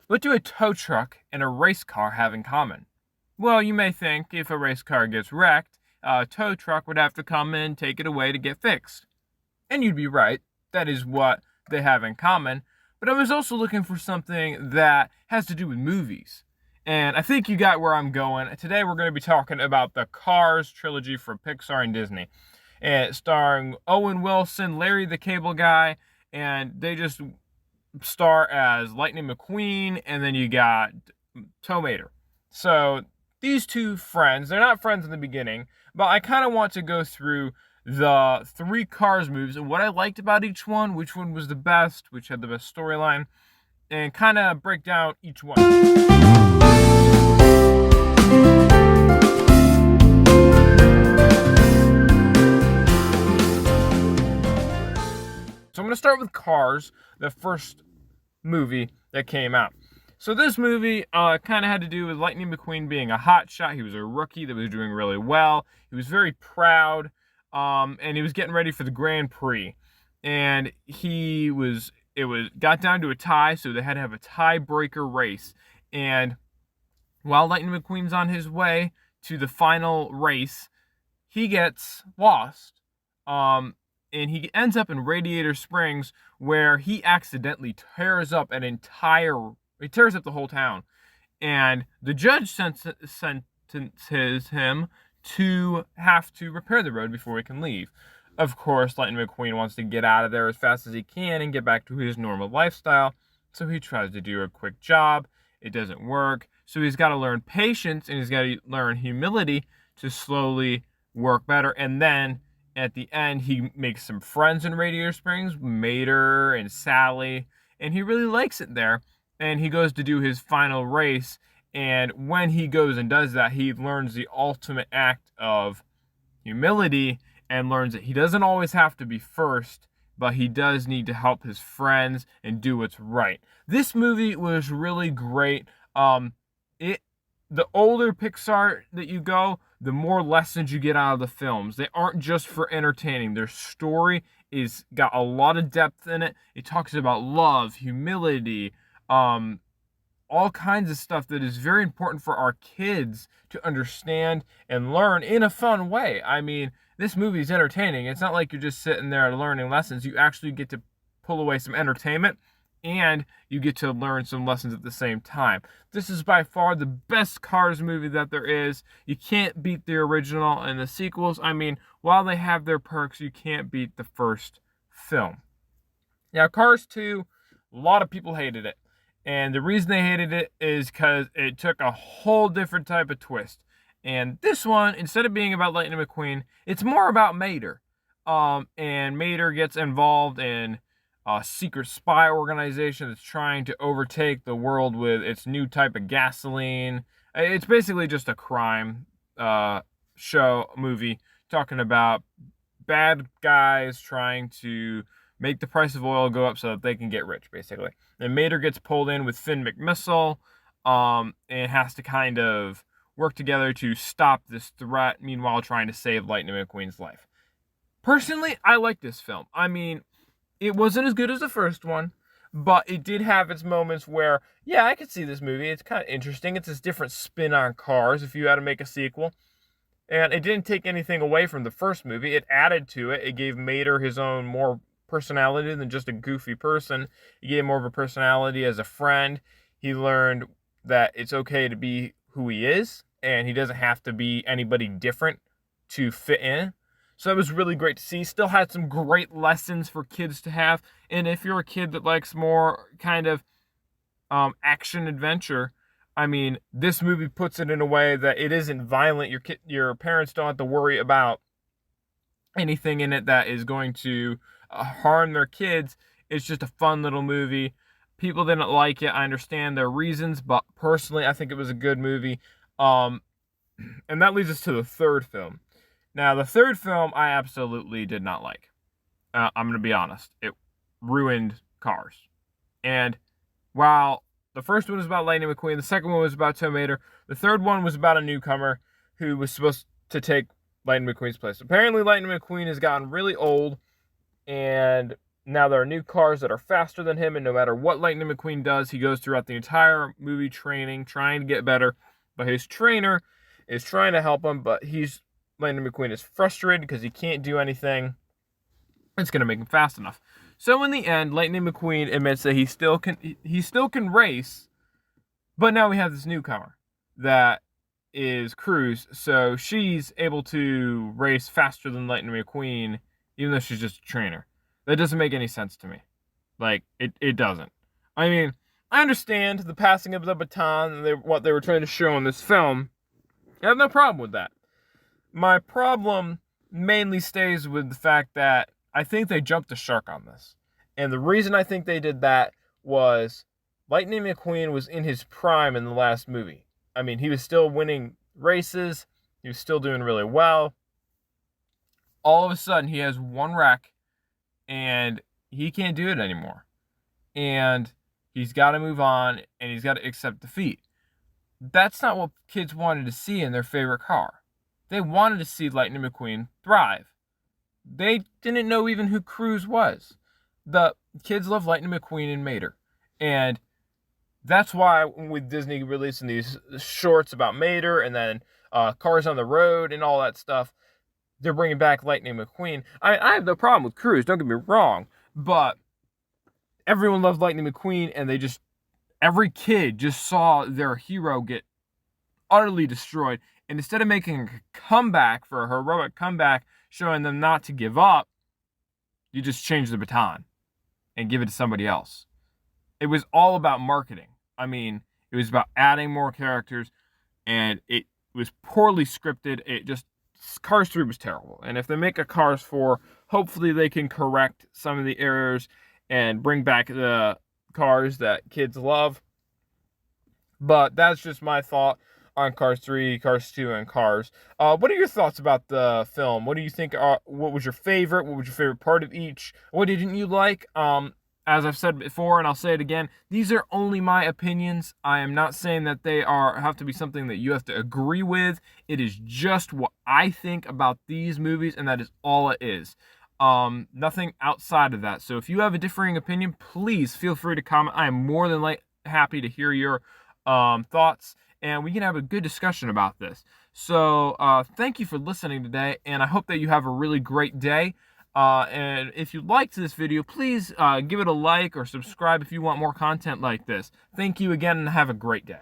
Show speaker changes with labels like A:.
A: What do a tow truck and a race car have in common? Well, you may think if a race car gets wrecked, a tow truck would have to come in and take it away to get fixed. And you'd be right. That is what they have in common. But I was also looking for something that has to do with movies. And I think you got where I'm going. Today we're going to be talking about the Cars trilogy from Pixar and Disney. And starring Owen Wilson, Larry the Cable Guy, and they just star as Lightning McQueen, and then you got Tow Mater. So these two friends, they're not friends in the beginning, but I kind of want to go through the three Cars movies and what I liked about each one, which one was the best, which had the best storyline, and kind of break down each one. So I'm going to start with Cars, the first movie that came out. So this movie kind of had to do with Lightning McQueen being a hotshot. He was a rookie that was doing really well. He was very proud, and he was getting ready for the Grand Prix. And got down to a tie, so they had to have a tiebreaker race. And while Lightning McQueen's on his way to the final race, he gets lost. And he ends up in Radiator Springs, where he accidentally tears up the whole town. And the judge sentences him to have to repair the road before he can leave. Of course, Lightning McQueen wants to get out of there as fast as he can and get back to his normal lifestyle, so he tries to do a quick job. It doesn't work, so he's got to learn patience and he's got to learn humility to slowly work better. And then at the end, he makes some friends in Radiator Springs, Mater and Sally, and he really likes it there. And he goes to do his final race, and when he goes and does that, he learns the ultimate act of humility and learns that he doesn't always have to be first, but he does need to help his friends and do what's right. This movie was really great. The older Pixar that you go, the more lessons you get out of the films. They aren't just for entertaining. Their story is got a lot of depth in it. It talks about love, humility, all kinds of stuff that is very important for our kids to understand and learn in a fun way. I mean, this movie is entertaining. It's not like you're just sitting there learning lessons. You actually get to pull away some entertainment, and you get to learn some lessons at the same time. This is by far the best Cars movie that there is. You can't beat the original and the sequels. I mean, while they have their perks, you can't beat the first film. Now, Cars 2, a lot of people hated it. And the reason they hated it is because it took a whole different type of twist. And this one, instead of being about Lightning McQueen, it's more about Mater. And Mater gets involved in a secret spy organization that's trying to overtake the world with its new type of gasoline. It's basically just a crime movie talking about bad guys trying to make the price of oil go up so that they can get rich, basically. And Mater gets pulled in with Finn McMissile, and has to kind of work together to stop this threat, meanwhile trying to save Lightning McQueen's life. Personally, I like this film. I mean, it wasn't as good as the first one, but it did have its moments where, yeah, I could see this movie. It's kind of interesting. It's this different spin on Cars if you had to make a sequel. And it didn't take anything away from the first movie. It added to it. It gave Mater his own more personality than just a goofy person. He gave him more of a personality as a friend. He learned that it's okay to be who he is, and he doesn't have to be anybody different to fit in. So that was really great to see. Still had some great lessons for kids to have. And if you're a kid that likes more kind of action adventure, I mean, this movie puts it in a way that it isn't violent. Your parents don't have to worry about anything in it that is going to harm their kids. It's just a fun little movie. People didn't like it. I understand their reasons, but personally, I think it was a good movie. And that leads us to the third film. Now, the third film, I absolutely did not like. I'm going to be honest. It ruined Cars. And while the first one was about Lightning McQueen, the second one was about Tow Mater, the third one was about a newcomer who was supposed to take Lightning McQueen's place. Apparently, Lightning McQueen has gotten really old, and Now there are new cars that are faster than him, and no matter what Lightning McQueen does, he goes throughout the entire movie training, trying to get better. But his trainer is trying to help him, but Lightning McQueen is frustrated because he can't do anything. It's going to make him fast enough. So in the end, Lightning McQueen admits that he still can race, but now we have this newcomer that is Cruz, so she's able to race faster than Lightning McQueen, even though she's just a trainer. That doesn't make any sense to me. Like, it doesn't. I mean, I understand the passing of the baton, what they were trying to show in this film. I have no problem with that. My problem mainly stays with the fact that I think they jumped the shark on this. And the reason I think they did that was Lightning McQueen was in his prime in the last movie. I mean, he was still winning races. He was still doing really well. All of a sudden, he has one wreck, and he can't do it anymore. And he's got to move on, and he's got to accept defeat. That's not what kids wanted to see in their favorite car. They wanted to see Lightning McQueen thrive. They didn't know even who Cruz was. The kids love Lightning McQueen and Mater. And that's why with Disney releasing these shorts about Mater and then Cars on the Road and all that stuff, they're bringing back Lightning McQueen. I have no problem with Cruz, don't get me wrong, but everyone loves Lightning McQueen, and every kid just saw their hero get utterly destroyed. And instead of making a comeback for a heroic comeback, showing them not to give up, you just change the baton and give it to somebody else. It was all about marketing. I mean, it was about adding more characters, and it was poorly scripted. Cars 3 was terrible. And if they make a Cars 4, hopefully they can correct some of the errors and bring back the cars that kids love. But that's just my thought on Cars 3, Cars 2, and Cars. What are your thoughts about the film? What do you think? What was your favorite? What was your favorite part of each? What didn't you like? As I've said before, and I'll say it again, these are only my opinions. I am not saying that they have to be something that you have to agree with. It is just what I think about these movies, and that is all it is. Nothing outside of that. So if you have a differing opinion, please feel free to comment. I am more than happy to hear your thoughts, and we can have a good discussion about this. So thank you for listening today, and I hope that you have a really great day. And if you liked this video, please give it a like or subscribe if you want more content like this. Thank you again, and have a great day.